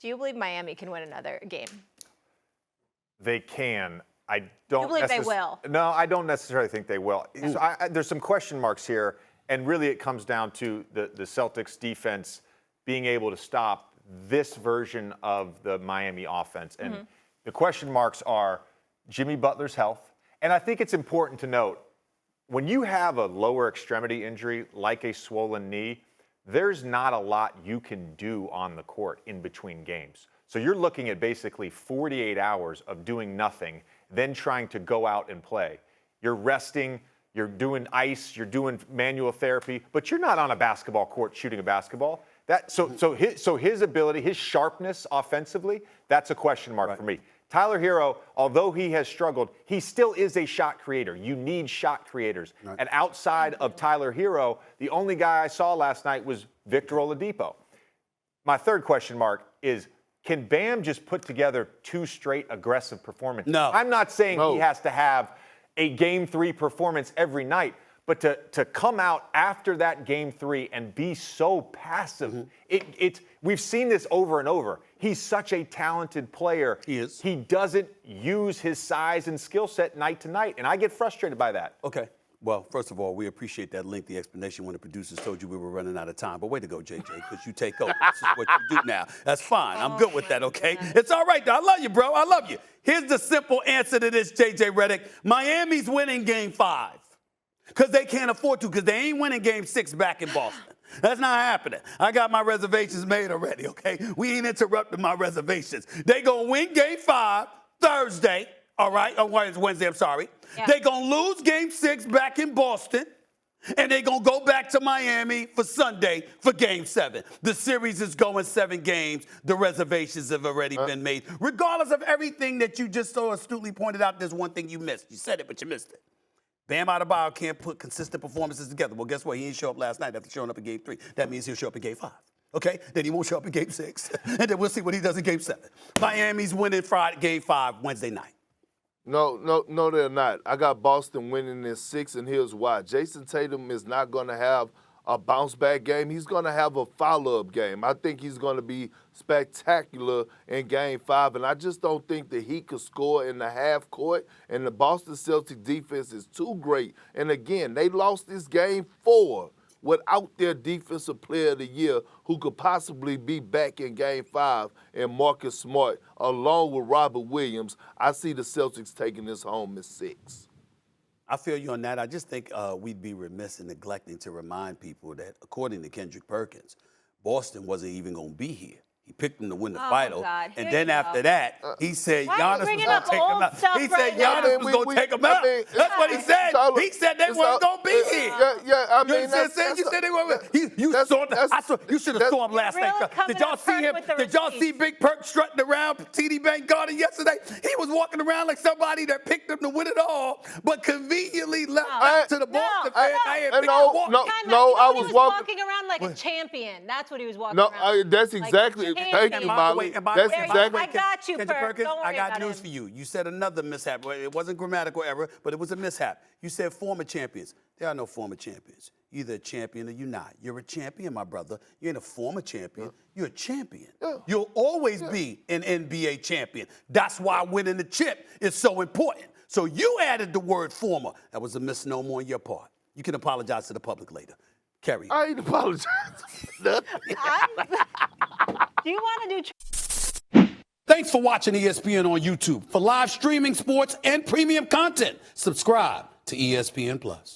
Do you believe Miami can win another game? They can. I don't. You believe they will? No, I don't necessarily think they will. So there's some question marks here, and really it comes down to the Celtics defense being able to stop this version of the Miami offense. And the question marks are Jimmy Butler's health. And I think it's important to note, when you have a lower extremity injury like a swollen knee, there's not a lot you can do on the court in between games. So you're looking at basically 48 hours of doing nothing, then trying to go out and play. You're resting, you're doing ice, you're doing manual therapy, but you're not on a basketball court shooting a basketball. So his ability, his sharpness offensively, that's a question mark for me. Tyler Hero, although he has struggled, he still is a shot creator. You need shot creators. Right. And outside of Tyler Hero, the only guy I saw last night was Victor Oladipo. My third question mark is, can Bam just put together 2 straight aggressive performances? No. I'm not saying he has to have a Game 3 performance every night, but to come out after that Game 3 and be so passive, we've seen this over and over. He's such a talented player. He is. He doesn't use his size and skill set night to night, and I get frustrated by that. Okay. Well, first of all, we appreciate that lengthy explanation when the producers told you we were running out of time. But way to go, JJ, because you take over. This is what you do now. That's fine. I'm good with that, okay? It's all right, though. I love you, bro. I love you. Here's the simple answer to this, JJ Redick. Miami's winning Game 5 because they can't afford to, because they ain't winning Game 6 back in Boston. That's not happening. I got my reservations made already, okay? We ain't interrupting my reservations. They going to win Game 5 Thursday, all right? Oh, it's Wednesday, I'm sorry. Yeah. They're going to lose Game 6 back in Boston, and they're going to go back to Miami for Sunday for Game 7. The series is going 7 games. The reservations have already been made. Regardless of everything that you just so astutely pointed out, there's one thing you missed. You said it, but you missed it. Bam Adebayo can't put consistent performances together. Well, guess what? He didn't show up last night after showing up in Game 3. That means he'll show up in Game 5. Okay? Then he won't show up in Game 6. And then we'll see what he does in Game 7. Miami's winning Game 5 Wednesday night. No, they're not. I got Boston winning in 6, and here's why. Jason Tatum is not going to have a bounce-back game. He's going to have a follow-up game. I think he's going to be spectacular in Game 5, and I just don't think that he could score in the half court, and the Boston Celtics defense is too great. And, again, they lost this Game 4 without their defensive player of the year who could possibly be back in Game 5, and Marcus Smart, along with Robert Williams. I see the Celtics taking this home in 6. I feel you on that. I just think we'd be remiss in neglecting to remind people that, according to Kendrick Perkins, Boston wasn't even going to be here. He picked them to win the final. God. And then after that, he said Giannis was going to take them out. He said Giannis was going to take them out. That's what he said. He said they weren't going to be here. I mean, you said they weren't. You should have saw him last night. Did y'all see him? Did y'all see Big Perk strutting around TD Bank Garden yesterday? He was walking around like somebody that picked him to win it all, but conveniently left out to the Boston fans. I was walking around like a champion. That's what he was walking around. That's exactly. Thank you, Molly. That's exactly. I got you, Perkins. Don't worry I got about news him. for you. You said another mishap. It wasn't grammatical error, but it was a mishap. You said former champions. There are no former champions. You're either a champion or you're not. You're a champion, my brother. You ain't a former champion. You're a champion. You'll always be an NBA champion. That's why winning the chip is so important. So you added the word former. That was a misnomer on your part. You can apologize to the public later. Kerry. I ain't apologizing. Do you want to do? Thanks for watching ESPN on YouTube. For live streaming, sports, and premium content, subscribe to ESPN+.